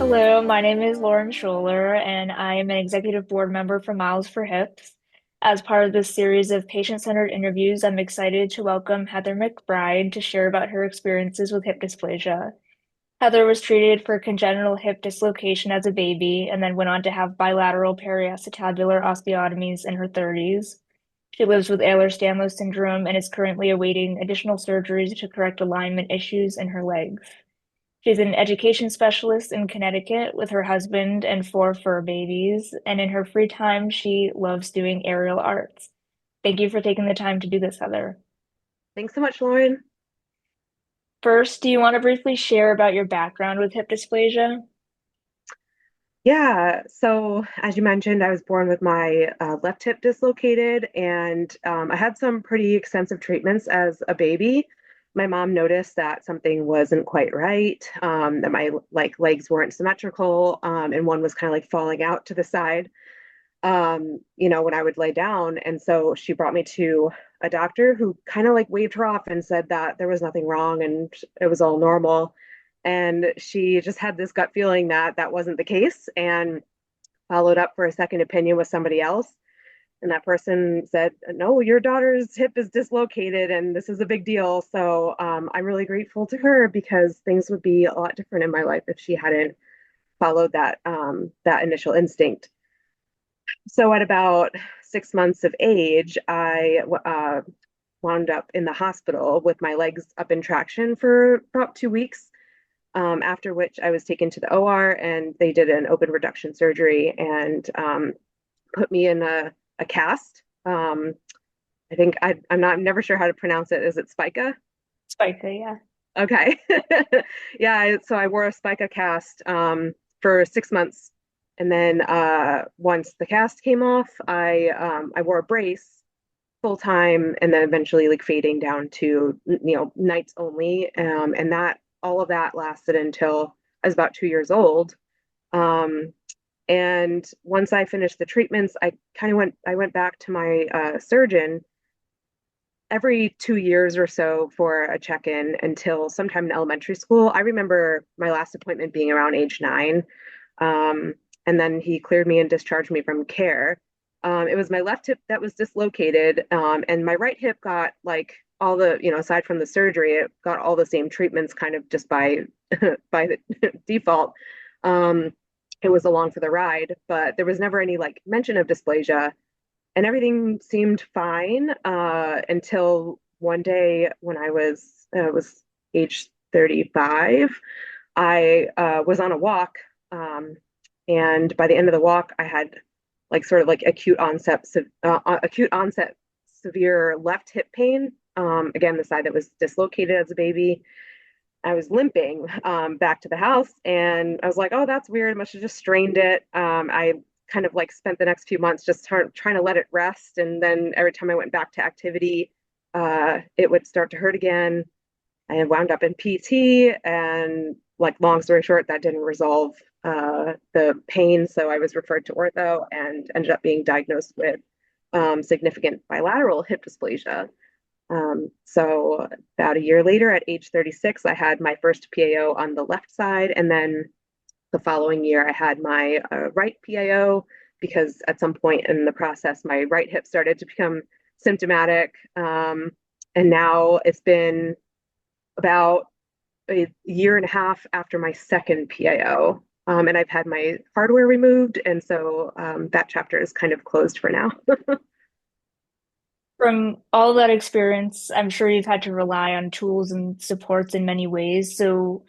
Hello, my name is Lauren Scholler, and I am an executive board member for Miles for Hips. As part of this series of patient-centered interviews, I'm excited to welcome Heather McBride to share about her experiences with hip dysplasia. Heather was treated for congenital hip dislocation as a baby and then went on to have bilateral periacetabular osteotomies in her 30s. She lives with Ehlers-Danlos syndrome and is currently awaiting additional surgeries to correct alignment issues in her legs. She's an education specialist in Connecticut with her husband and four fur babies, and in her free time, she loves doing aerial arts. Thank you for taking the time to do this, Heather. Thanks so much, Lauren. First, do you want to briefly share about your background with hip dysplasia? Yeah, so as you mentioned, I was born with my left hip dislocated, and I had some pretty extensive treatments as a baby. My mom noticed that something wasn't quite right, that my legs weren't symmetrical, and one was kind of like falling out to the side, when I would lay down. And so she brought me to a doctor who kind of like waved her off and said that there was nothing wrong and it was all normal. And she just had this gut feeling that that wasn't the case and followed up for a second opinion with somebody else. And that person said, "No, your daughter's hip is dislocated and this is a big deal." So I'm really grateful to her because things would be a lot different in my life if she hadn't followed that initial instinct. So at about 6 months of age, I wound up in the hospital with my legs up in traction for about 2 weeks. After which I was taken to the OR and they did an open reduction surgery and put me in a cast. I think I'm never sure how to pronounce it. Is it spica? Spica, yeah. Okay. Yeah, so I wore a spica cast for 6 months. And then once the cast came off, I wore a brace full time and then eventually like fading down to nights only. And that all of that lasted until I was about 2 years old. Um, and once I finished the treatments, I went back to my surgeon every 2 years or so for a check-in until sometime in elementary school. I remember my last appointment being around age 9. Um, and then he cleared me and discharged me from care. It was my left hip that was dislocated, and my right hip got like all the, aside from the surgery, it got all the same treatments kind of just by by the default. Um, it was along for the ride, but there was never any like mention of dysplasia and everything seemed fine until one day when I was age 35. I was on a walk, and by the end of the walk, I had like sort of like acute onset severe left hip pain. Again, the side that was dislocated as a baby. I was limping back to the house, and I was like, "Oh, that's weird. I must have just strained it." I kind of like spent the next few months just trying to let it rest, and then every time I went back to activity, it would start to hurt again. I wound up in PT, and like long story short, that didn't resolve the pain, so I was referred to ortho and ended up being diagnosed with significant bilateral hip dysplasia. So about a year later, at age 36, I had my first PAO on the left side, and then the following year, I had my right PAO because at some point in the process, my right hip started to become symptomatic. And now it's been about a year and a half after my second PAO. And I've had my hardware removed, and so that chapter is kind of closed for now. From all of that experience, I'm sure you've had to rely on tools and supports in many ways. So,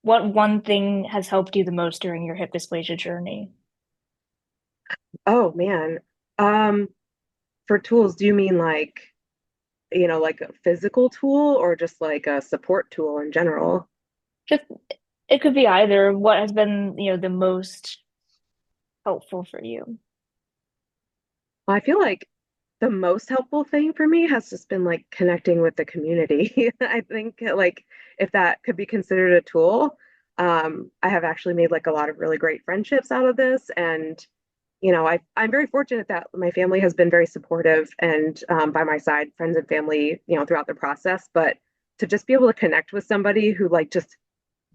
what one thing has helped you the most during your hip dysplasia journey? Oh man. Um, for tools, do you mean like a physical tool or just like a support tool in general? Just it could be either. What has been, the most helpful for you? I feel like the most helpful thing for me has just been like connecting with the community. I think like if that could be considered a tool, I have actually made like a lot of really great friendships out of this. And, I'm very fortunate that my family has been very supportive and by my side, friends and family, throughout the process. But to just be able to connect with somebody who like just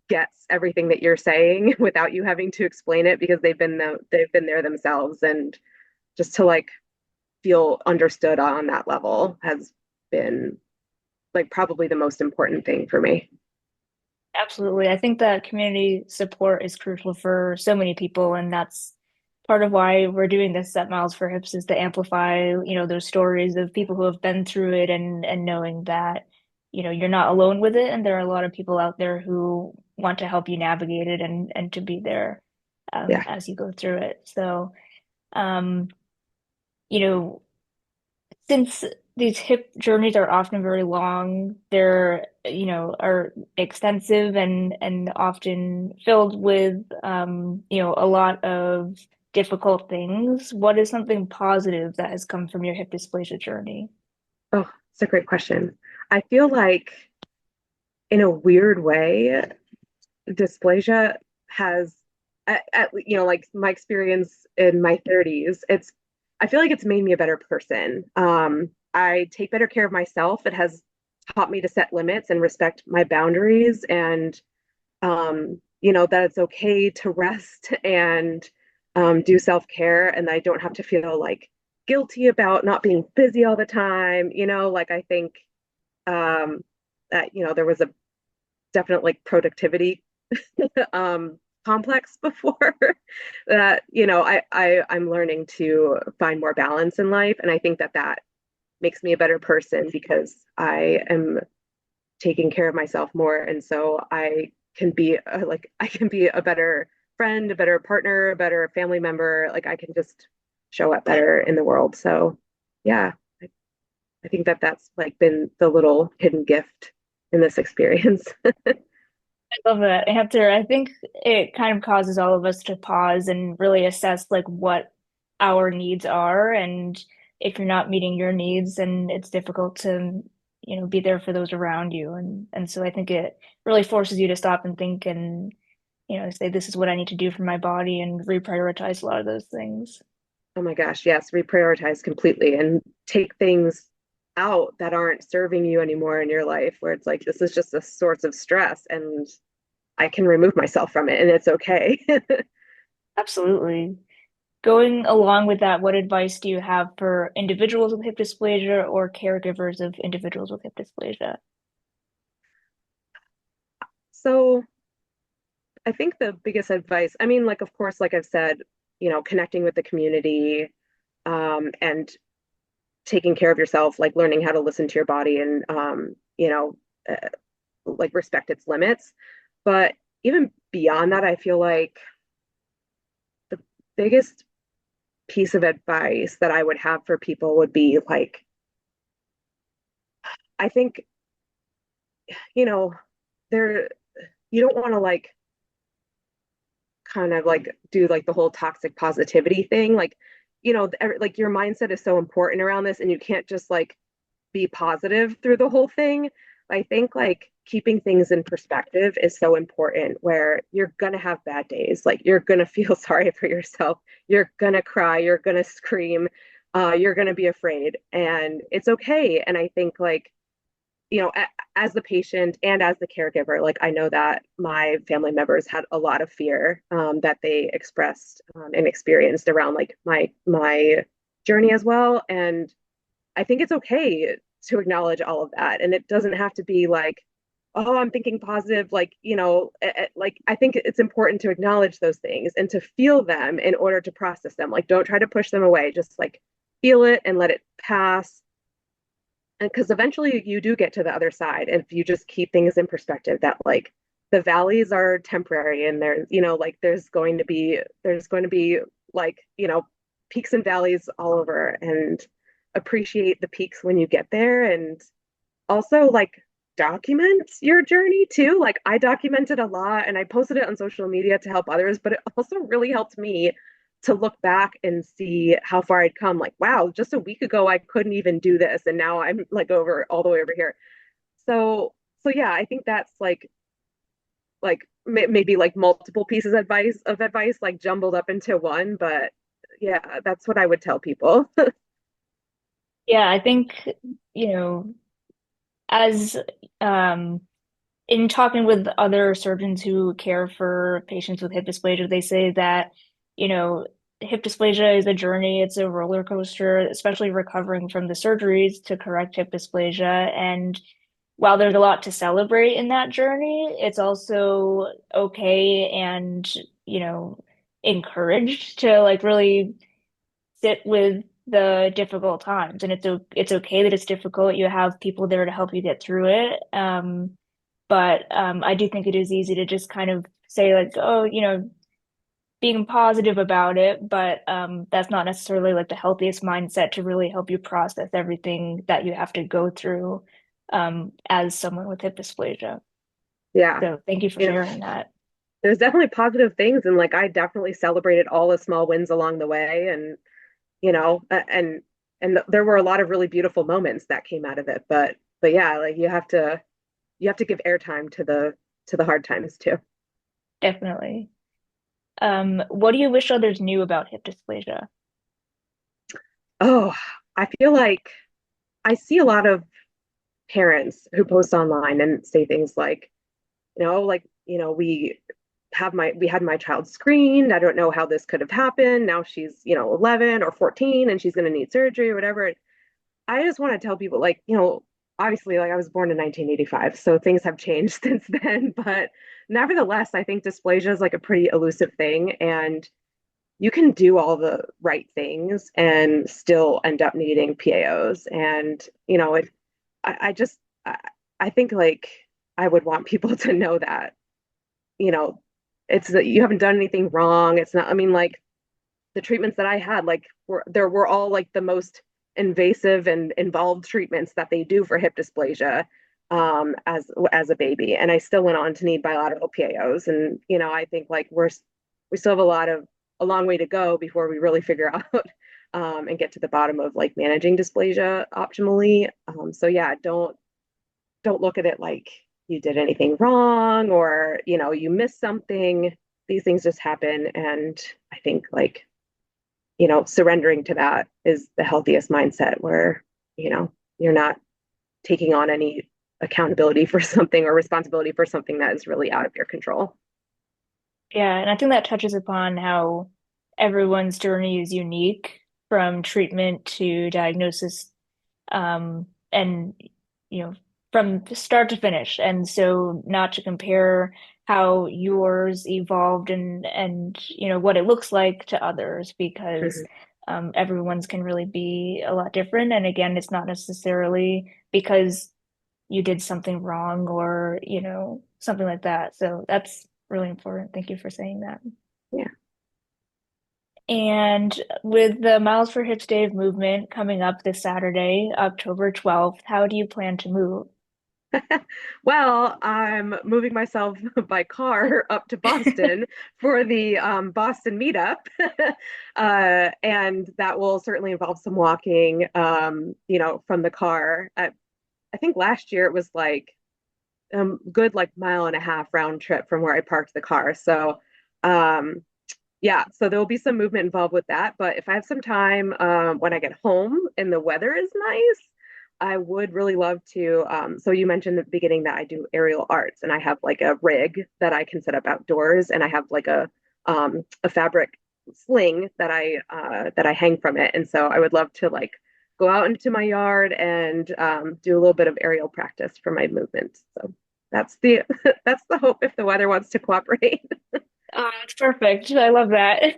gets everything that you're saying without you having to explain it because they've been there themselves, and just to like feel understood on that level has been like probably the most important thing for me. Absolutely. I think that community support is crucial for so many people, and that's part of why we're doing this at Miles for Hips is to amplify, those stories of people who have been through it and knowing that, you're not alone with it, and there are a lot of people out there who want to help you navigate it and to be there Yeah. as you go through it. So, um, you know, since these hip journeys are often very long, they're, are extensive and often filled with, a lot of difficult things. What is something positive that has come from your hip dysplasia journey? Oh, it's a great question. I feel like in a weird way, dysplasia has, like my experience in my 30s, I feel like it's made me a better person. I take better care of myself. It has taught me to set limits and respect my boundaries, and that it's okay to rest and do self-care, and I don't have to feel like guilty about not being busy all the time. Like I think um, that, there was a definite like productivity complex before that, I'm learning to find more balance in life. And I think that that makes me a better person because I am taking care of myself more. And so I can be a better friend, a better partner, a better family member. Like I can just show up better in the world. So yeah, I, I think that that's like been the little hidden gift in this experience. I love that answer. I think it kind of causes all of us to pause and really assess like what our needs are. And if you're not meeting your needs, then it's difficult to, be there for those around you. And so I think it really forces you to stop and think and, say this is what I need to do for my body and reprioritize a lot of those things. Oh my gosh, yes, reprioritize completely and take things out that aren't serving you anymore in your life, where it's like, this is just a source of stress and I can remove myself from it and it's okay. Absolutely. Going along with that, what advice do you have for individuals with hip dysplasia or caregivers of individuals with hip dysplasia? So I think the biggest advice, I mean, like, of course, like I've said, connecting with the community, and taking care of yourself, like learning how to listen to your body and, uh, like respect its limits. But even beyond that, I feel like the biggest piece of advice that I would have for people would be like, I think, you know, there, you don't want to like kind of like do like the whole toxic positivity thing. Like, like your mindset is so important around this, and you can't just like be positive through the whole thing. I think like keeping things in perspective is so important where you're gonna have bad days. Like you're gonna feel sorry for yourself. You're gonna cry, you're gonna scream, you're gonna be afraid, and it's okay. And I think like, as the patient and as the caregiver, like I know that my family members had a lot of fear, that they expressed, and experienced around like my journey as well. And I think it's okay to acknowledge all of that. And it doesn't have to be like, oh, I'm thinking positive. Like, like I think it's important to acknowledge those things and to feel them in order to process them. Like, don't try to push them away. Just like feel it and let it pass. And because eventually you do get to the other side. And if you just keep things in perspective, that like the valleys are temporary and like there's going to be like, peaks and valleys all over, and appreciate the peaks when you get there. And also like document your journey too. Like I documented a lot and I posted it on social media to help others, but it also really helped me to look back and see how far I'd come. Like, wow, just a week ago I couldn't even do this, and now I'm like over all the way over here. So yeah, I think that's like maybe like multiple pieces of advice like jumbled up into one, but yeah, that's what I would tell people. Yeah, I think, as um In talking with other surgeons who care for patients with hip dysplasia, they say that, you know, hip dysplasia is a journey, it's a roller coaster, especially recovering from the surgeries to correct hip dysplasia. And while there's a lot to celebrate in that journey, it's also okay and, you know, encouraged to like really sit with the difficult times. And it's okay that it's difficult. You have people there to help you get through it. But I do think it is easy to just kind of say like, oh, being positive about it, but that's not necessarily like the healthiest mindset to really help you process everything that you have to go through as someone with hip dysplasia. Yeah. So thank you for You know, sharing that. there's definitely positive things, and like I definitely celebrated all the small wins along the way, and and there were a lot of really beautiful moments that came out of it. But yeah, like you have to give airtime to the hard times too. Definitely. What do you wish others knew about hip dysplasia? Oh, I feel like I see a lot of parents who post online and say things like, we had my child screened. I don't know how this could have happened. Now she's, 11 or 14 and she's going to need surgery or whatever. I just want to tell people, like, obviously, like, I was born in 1985, so things have changed since then. But nevertheless, I think dysplasia is like a pretty elusive thing, and you can do all the right things and still end up needing PAOs. And, I just, I think like I would want people to know that, you know, it's that you haven't done anything wrong. It's not, I mean, like, the treatments that I had, like, were all like the most invasive and involved treatments that they do for hip dysplasia as a baby. And I still went on to need bilateral PAOs. And, I think like we still have a long way to go before we really figure out and get to the bottom of like managing dysplasia optimally. So yeah, don't look at it like you did anything wrong, or you missed something. These things just happen, and I think like surrendering to that is the healthiest mindset, where you're not taking on any accountability for something or responsibility for something that is really out of your control. Yeah, and I think that touches upon how everyone's journey is unique from treatment to diagnosis, and from start to finish. And so not to compare how yours evolved and what it looks like to others because Mhm. everyone's can really be a lot different. And again, it's not necessarily because you did something wrong or something like that. So that's really important. Thank you for saying that. Yeah. And with the Miles for Hips Day movement coming up this Saturday, October 12th, how do you plan to move? Well, I'm moving myself by car up to Boston for the Boston meetup. And that will certainly involve some walking, from the car. I think last year it was like good like mile and a half round trip from where I parked the car. So um, yeah, so there will be some movement involved with that. But if I have some time when I get home and the weather is nice, I would really love to. So you mentioned at the beginning that I do aerial arts, and I have like a rig that I can set up outdoors, and I have like a fabric sling that I hang from it. And so I would love to like go out into my yard and do a little bit of aerial practice for my movement. So that's the that's the hope if the weather wants to cooperate. Oh, it's perfect. I love that.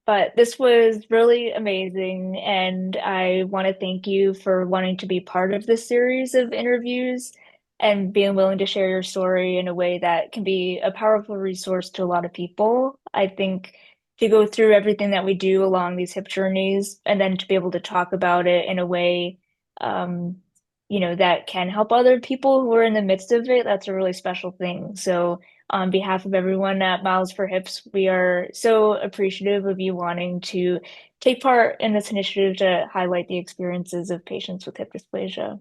But this was really amazing, and I want to thank you for wanting to be part of this series of interviews and being willing to share your story in a way that can be a powerful resource to a lot of people. I think to go through everything that we do along these hip journeys and then to be able to talk about it in a way, um, that can help other people who are in the midst of it, that's a really special thing. So, on behalf of everyone at Miles for Hips, we are so appreciative of you wanting to take part in this initiative to highlight the experiences of patients with hip dysplasia.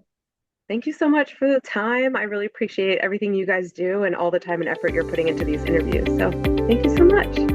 Thank you so much for the time. I really appreciate everything you guys do and all the time and effort you're putting into these interviews. So, thank you so much.